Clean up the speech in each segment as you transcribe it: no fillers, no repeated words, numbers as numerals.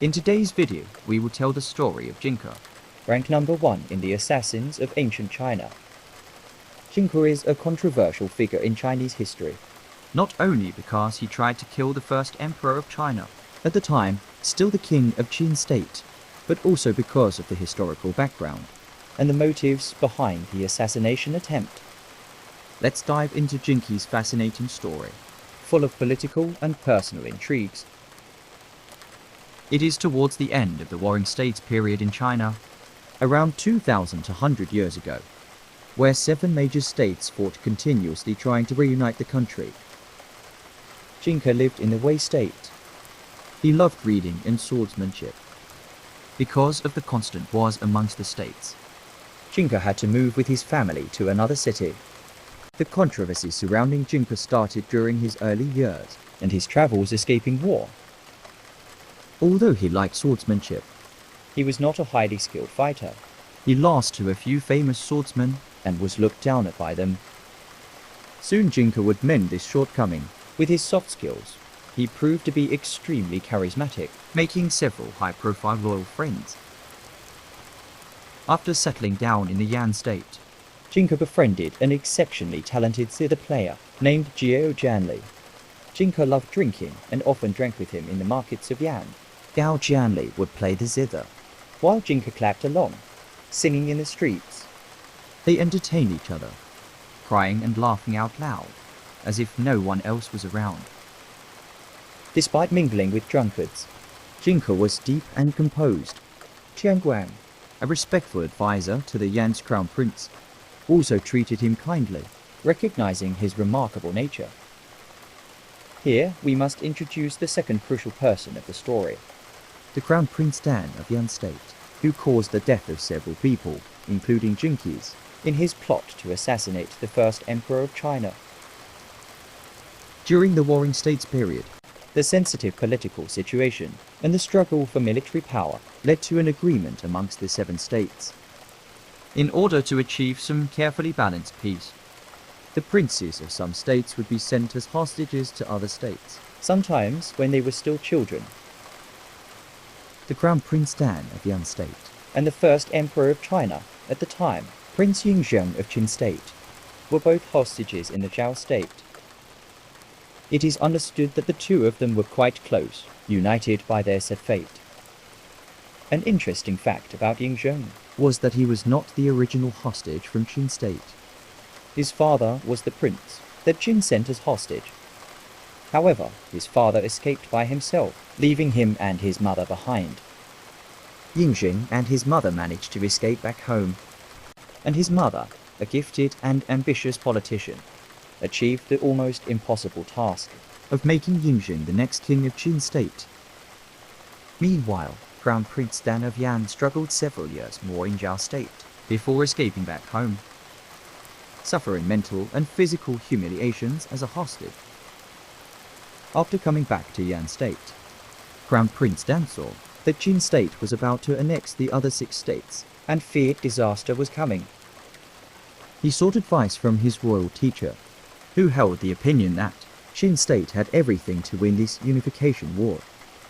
In today's video, we will tell the story of Jingke. Ranked number 1 in the assassins of ancient China. Jingke is a controversial figure in Chinese history. Not only because he tried to kill the first emperor of China, at the time still the king of Qin state, but also because of the historical background And the motives behind the assassination attempt. Let's dive into Jingke's fascinating story. Full of political and personal intrigues. It is towards the end of the Warring States period in China, around 2,100 years ago, where 7 major states fought continuously trying to reunite the country. Jingke lived in the Wei state. He loved reading and swordsmanship. Because of the constant wars amongst the states, Jingke had to move with his family to another city. The controversy surrounding Jingke started during his early years and his travels escaping war. Although he liked swordsmanship, He was not a highly skilled fighter he lost to a few famous swordsmen. and was looked down at by them. Soon Jingke would mend this shortcoming. With his soft skills, he proved to be extremely charismatic. Making several high-profile loyal friends. After settling down in the Yan state, Jingke befriended an exceptionally talented zither player named Jiao Jianli. Jingke loved drinking and often drank with him in the markets of Yan. Gao Jianli would play the zither. While Jingke clapped along, singing in the streets. They entertained each other, crying and laughing out loud, as if no one else was around. Despite mingling with drunkards, Jingke was deep and composed. Qinshihuang, A respectful advisor to the Yan's crown prince, also treated him kindly. recognizing his remarkable nature. Here we must introduce the second crucial person of the story. The crown prince Dan of Yan state, who caused the death of several people, including Jingke's, In his plot to assassinate the first emperor of China. during the Warring States period. The sensitive political situation and the struggle for military power Led to an agreement amongst the 7 states. In order to achieve some carefully balanced peace, the princes of some states would be sent as hostages to other states. sometimes when they were still children, The crown prince Dan of Yan state, and the first emperor of China at the time, Prince Yingzheng of Qin state, were both hostages in the Zhao state. It is understood that the two of them were quite close, united by their set fate. An interesting fact about Yingzheng: was that he was not the original hostage from Qin state. his father was the prince that Qin sent as hostage. However, his father escaped by himself, leaving him and his mother behind. Yingzheng and his mother managed to escape back home, And his mother, a gifted and ambitious politician, achieved the almost impossible task. of making Yingzheng the next king of Qin state. Meanwhile, Crown Prince Dan of Yan struggled several years more in Zhao state before escaping back home, suffering mental and physical humiliations as a hostage. After coming back to Yan state, Crown Prince Dan saw that Qin state was about to annex the other 6 states. And feared disaster was coming. He sought advice from his royal teacher, who held the opinion that Qin state had everything to win this unification war.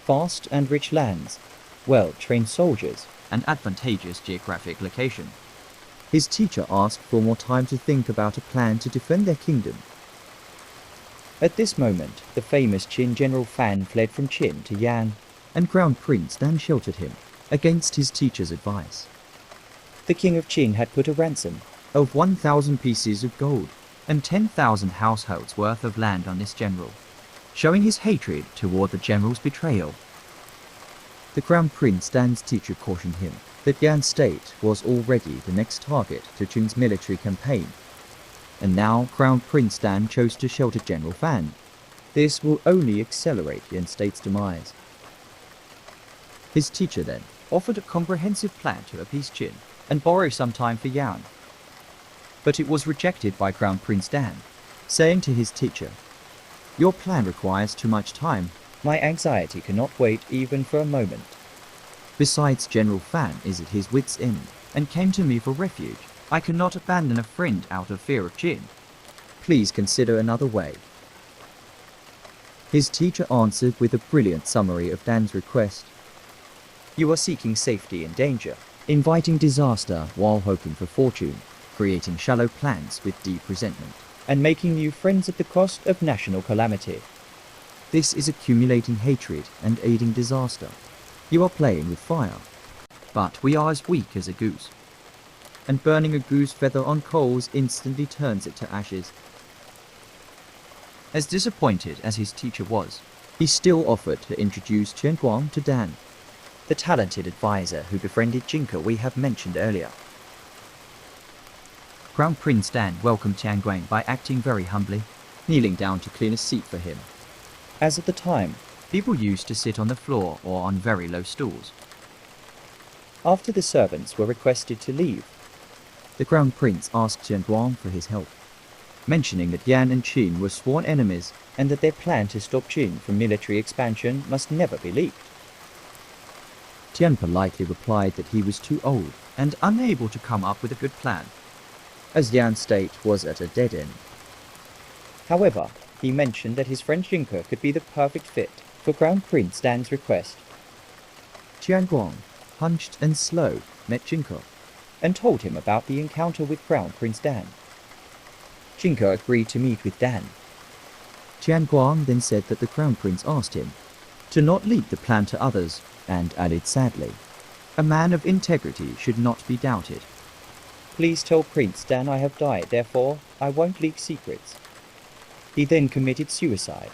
Vast and rich lands, well-trained soldiers, An advantageous geographic location. His teacher asked for more time to think about a plan to defend their kingdom. At this moment, the famous Qin General Fan fled from Qin to Yan. And Crown Prince Dan sheltered him against his teacher's advice The king of Qin had put a ransom. of 1,000 pieces of gold and 10,000 households worth of land on this general, showing his hatred toward the general's betrayal. The Crown Prince Dan's teacher cautioned him that Yan state was already the next target to Qin's military campaign, and now Crown Prince Dan chose to shelter General Fan. This will only accelerate Yan state's demise. His teacher then offered a comprehensive plan to appease Qin and borrow some time for Yan. But it was rejected by Crown Prince Dan, saying to his teacher, "Your plan requires too much time. My anxiety cannot wait even for a moment." Besides, General Fan is at his wit's end and came to me for refuge. I cannot abandon a friend out of fear of Qin. Please consider another way." His teacher answered with a brilliant summary of Dan's request. You are seeking safety in danger, inviting disaster while hoping for fortune, creating shallow plans with deep resentment, and making new friends at the cost of national calamity. This is accumulating hatred and aiding disaster. You are playing with fire. But we are as weak as a goose. And burning a goose feather on coals instantly turns it to ashes. As disappointed as his teacher was, he still offered to introduce Qinshihuang to Dan, the talented advisor who befriended Jingke we have mentioned earlier. Crown Prince Dan welcomed Qinshihuang by acting very humbly, kneeling down to clean a seat for him. As at the time, people used to sit on the floor or on very low stools. After the servants were requested to leave, the Crown Prince asked Qinshihuang for his help, mentioning that Yan and Qin were sworn enemies and that their plan to stop Qin from military expansion must never be leaked. Tian politely replied that he was too old and unable to come up with a good plan, as Yan's state was at a dead end. However, he mentioned that his friend Jingke could be the perfect fit for Crown Prince Dan's request. Qinshihuang, hunched and slow, met Jingke and told him about the encounter with Crown Prince Dan. Jingke agreed to meet with Dan. Qinshihuang then said that the Crown Prince asked him to not leak the plan to others, and added sadly, "A man of integrity should not be doubted." Please tell Prince Dan I have died, therefore I won't leak secrets. He then committed suicide.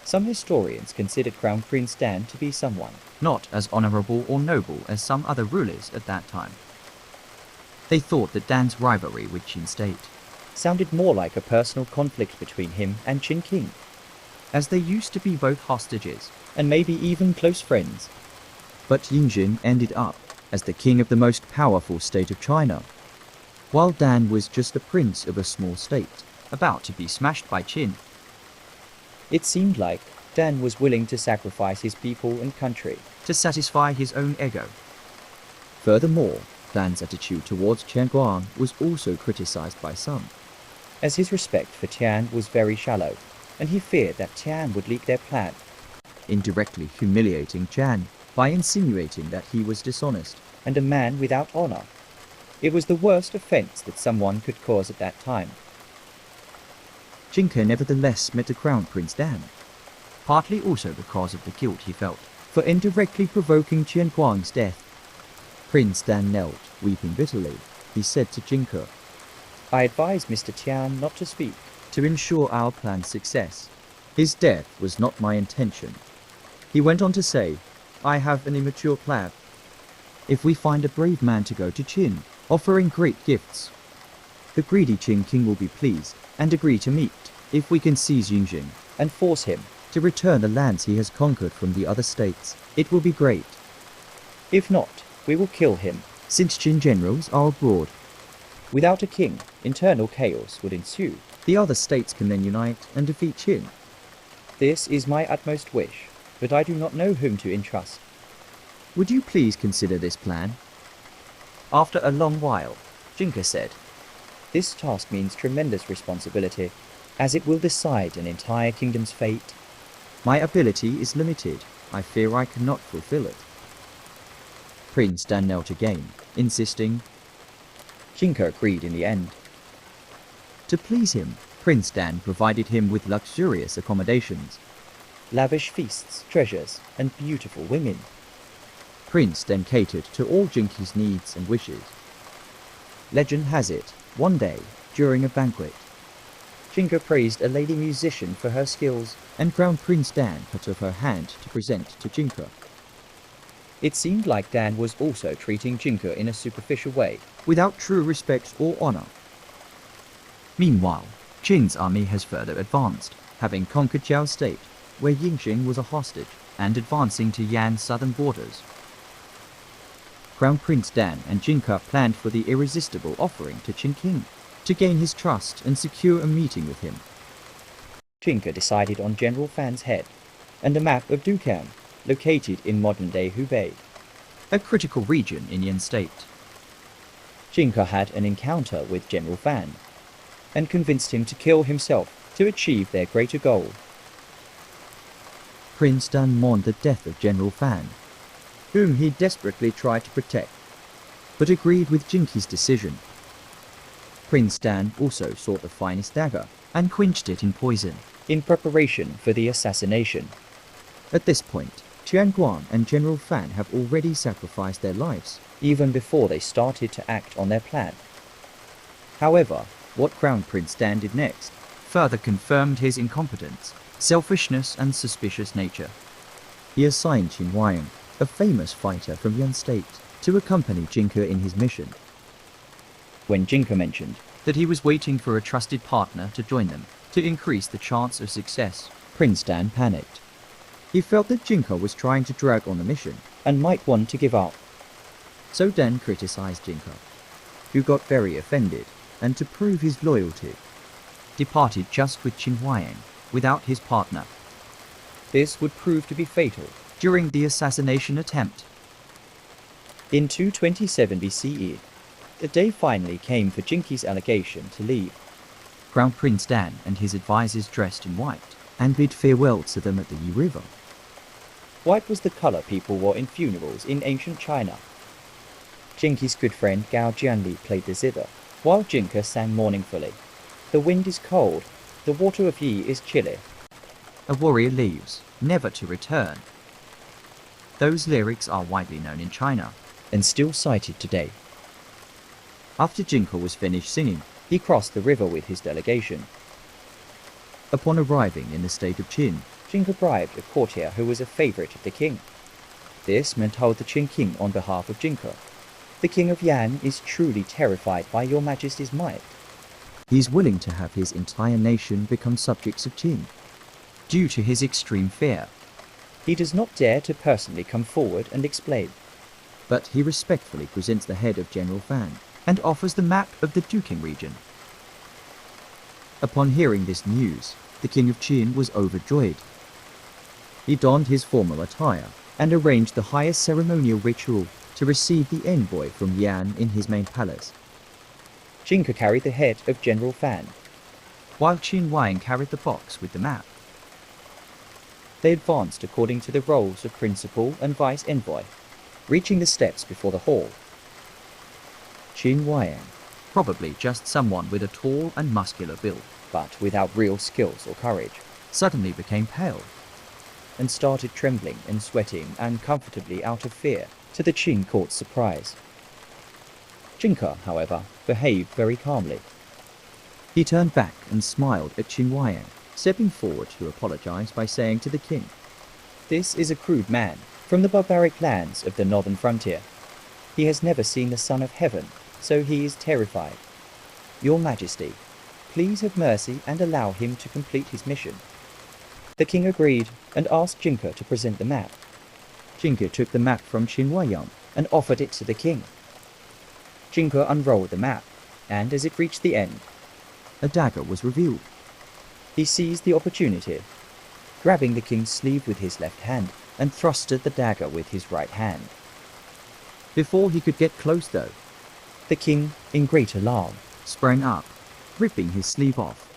Some historians considered Crown Prince Dan to be someone not as honorable or noble as some other rulers at that time. They thought that Dan's rivalry with Qin state sounded more like a personal conflict between him and Qin King, as they used to be both hostages and maybe even close friends. But Yingzheng ended up as the king of the most powerful state of China, while Dan was just a prince of a small state, about to be smashed by Qin. It seemed like Dan was willing to sacrifice his people and country to satisfy his own ego. Furthermore, Dan's attitude towards Qinshihuang was also criticized by some, as his respect for Tian was very shallow, and he feared that Tian would leak their plan, indirectly humiliating Tian by insinuating that he was dishonest and a man without honor. It was the worst offense that someone could cause at that time. Jingke nevertheless met the Crown Prince Dan, partly also because of the guilt he felt for indirectly provoking Qinshihuang's death. Prince Dan knelt, weeping bitterly. He said to Jingke, "I advise Mr. Tian not to speak to ensure our plan's success. His death was not my intention." He went on to say, "I have an immature plan. If we find a brave man to go to Qin, offering great gifts, the greedy Qin king will be pleased and agree to meet. If we can seize Yingzheng and force him to return the lands he has conquered from the other states, it will be great. If not, we will kill him, since Qin generals are abroad. Without a king, internal chaos would ensue. The other states can then unite and defeat Qin. This is my utmost wish, but I do not know whom to entrust. Would you please consider this plan?" After a long while, Jingke said, "This task means tremendous responsibility, as it will decide an entire kingdom's fate. My ability is limited. I fear I cannot fulfill it." Prince Dan knelt again, insisting. Jingke agreed in the end. To please him, Prince Dan provided him with luxurious accommodations, lavish feasts, treasures, and beautiful women. Prince then catered to all Jingke's needs and wishes. Legend has it, one day, during a banquet, Jingke praised a lady musician for her skills, and Crown Prince Dan cut off her hand to present to Jingke. It seemed like Dan was also treating Jingke in a superficial way, without true respect or honor. Meanwhile, Qin's army has further advanced, having conquered Zhao State, where Yingzheng was a hostage, and advancing to Yan's southern borders. Crown Prince Dan and Jingke planned for the irresistible offering to Qin King, to gain his trust and secure a meeting with him. Jingke decided on General Fan's head, and a map of Dukan, located in modern-day Hubei, a critical region in Yan State. Jingke had an encounter with General Fan, and convinced him to kill himself to achieve their greater goal. Prince Dan mourned the death of General Fan, whom he desperately tried to protect, but agreed with Jingke's decision. Prince Dan also sought the finest dagger and quenched it in poison in preparation for the assassination. At this point, Qinshihuang and General Fan have already sacrificed their lives, even before they started to act on their plan. However, what Crown Prince Dan did next further confirmed his incompetence, selfishness and suspicious nature. He assigned Qinshihuang, a famous fighter from Yan State, to accompany Jingke in his mission. When Jingke mentioned that he was waiting for a trusted partner to join them to increase the chance of success, Prince Dan panicked. He felt that Jingke was trying to drag on the mission and might want to give up. So Dan criticized Jingke, who got very offended, and to prove his loyalty, departed just with Qinshihuang, without his partner. This would prove to be fatal during the assassination attempt. In 227 BCE, the day finally came for Jingke's allegation to leave. Crown Prince Dan and his advisors dressed in white and bid farewell to them at the Yi River. White was the color people wore in funerals in ancient China. Jingke's good friend Gao Jianli played the zither, while Jingke sang mournfully. The wind is cold, the water of Yi is chilly. A warrior leaves, never to return. Those lyrics are widely known in China and still cited today. After Jingke was finished singing, he crossed the river with his delegation. Upon arriving in the state of Qin, Jingke bribed a courtier who was a favorite of the king. This meant hold the Qin king on behalf of Jingke. The king of Yan is truly terrified by your majesty's might. He is willing to have his entire nation become subjects of Qin, due to his extreme fear. He does not dare to personally come forward and explain, but he respectfully presents the head of General Fan and offers the map of the Duking region. Upon hearing this news, the king of Qin was overjoyed. He donned his formal attire and arranged the highest ceremonial ritual to receive the envoy from Yan in his main palace. Jingke carried the head of General Fan, while Qinshihuang carried the box with the map. They advanced according to the roles of principal and vice envoy, reaching the steps before the hall. Qinshihuang, probably just someone with a tall and muscular build, but without real skills or courage, suddenly became pale and started trembling and sweating uncomfortably out of fear, to the Qin court's surprise. Jingke, however, behaved very calmly. He turned back and smiled at Qinshihuang, stepping forward to apologize by saying to the king, "This is a crude man from the barbaric lands of the northern frontier. He has never seen the sun of heaven, so he is terrified. Your Majesty, please have mercy and allow him to complete his mission." The king agreed and asked Jingke to present the map. Jingke took the map from Qinshihuang and offered it to the king. Jingke unrolled the map, and as it reached the end, a dagger was revealed. He seized the opportunity, grabbing the king's sleeve with his left hand and thrusted the dagger with his right hand. Before he could get close though, the king, in great alarm, sprang up, ripping his sleeve off.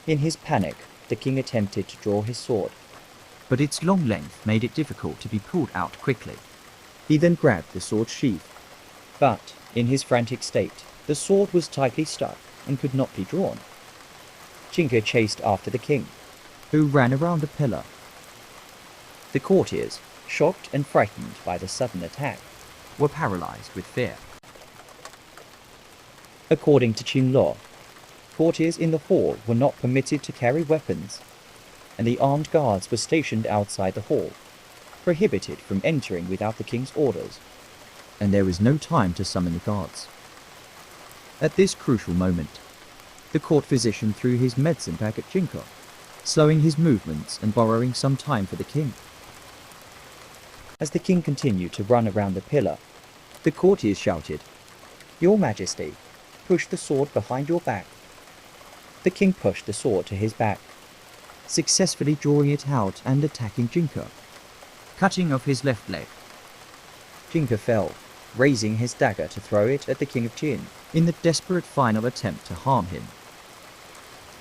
In his panic, the king attempted to draw his sword, but its long length made it difficult to be pulled out quickly. He then grabbed the sword sheath, but, in his frantic state, the sword was tightly stuck and could not be drawn. Jingke chased after the king, who ran around a pillar. The courtiers, shocked and frightened by the sudden attack, were paralyzed with fear. According to Qin law, courtiers in the hall were not permitted to carry weapons, and the armed guards were stationed outside the hall, prohibited from entering without the king's orders, and there was no time to summon the guards. At this crucial moment, the court physician threw his medicine bag at Jingke, slowing his movements and borrowing some time for the king. As the king continued to run around the pillar, the courtiers shouted, "Your Majesty, push the sword behind your back." The king pushed the sword to his back, successfully drawing it out and attacking Jingke, cutting off his left leg. Jingke fell, raising his dagger to throw it at the king of Qin in the desperate final attempt to harm him.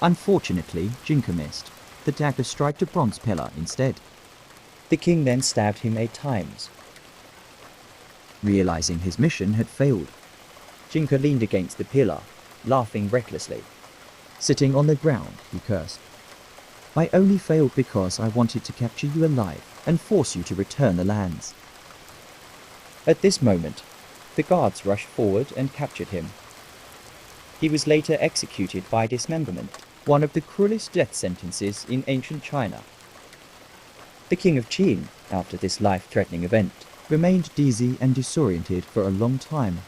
Unfortunately, Jingke missed. The dagger struck a bronze pillar instead. The king then stabbed him 8 times. Realizing his mission had failed, Jingke leaned against the pillar, laughing recklessly. sitting on the ground, he cursed. I only failed because I wanted to capture you alive and force you to return the lands. At this moment, the guards rushed forward and captured him. He was later executed by dismemberment, one of the cruelest death sentences in ancient China. The king of Qin, after this life-threatening event, Remained dizzy and disoriented for a long time.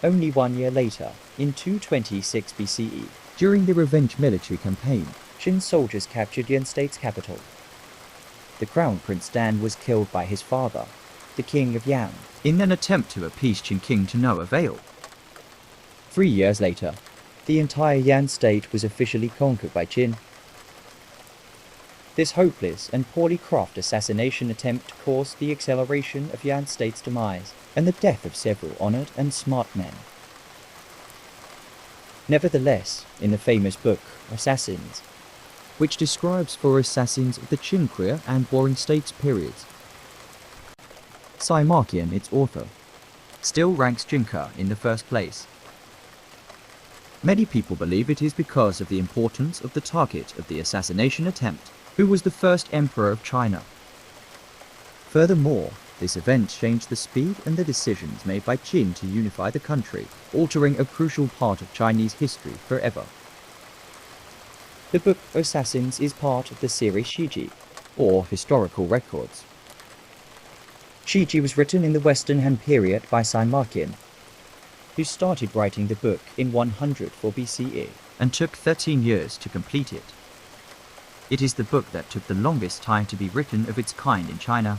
only 1 year later, in 226 BCE, During the revenge military campaign, Qin soldiers captured Yan State's capital. The crown prince Dan was killed by his father, the king of Yang. in an attempt to appease Qin to no avail. 3 years later, the entire Yan state was officially conquered by Qin. This hopeless and poorly crafted assassination attempt caused the acceleration of Yan state's demise and the death of several honored and smart men. Nevertheless, in the famous book Assassins, which describes 4 assassins of the Qinque and Warring States periods, Saimarkian, its author, still ranks Jingke in the first place. Many people believe it is because of the importance of the target of the assassination attempt, who was the first emperor of China. Furthermore, this event changed the speed and the decisions made by Qin to unify the country, altering a crucial part of Chinese history forever. the book Assassins is part of the series Shiji, Or historical records. Shiji was written in the Western Han period by Saimarkian, who started writing the book in 104 BCE. And took 13 years to complete it. It is the book that took the longest time to be written of its kind in China,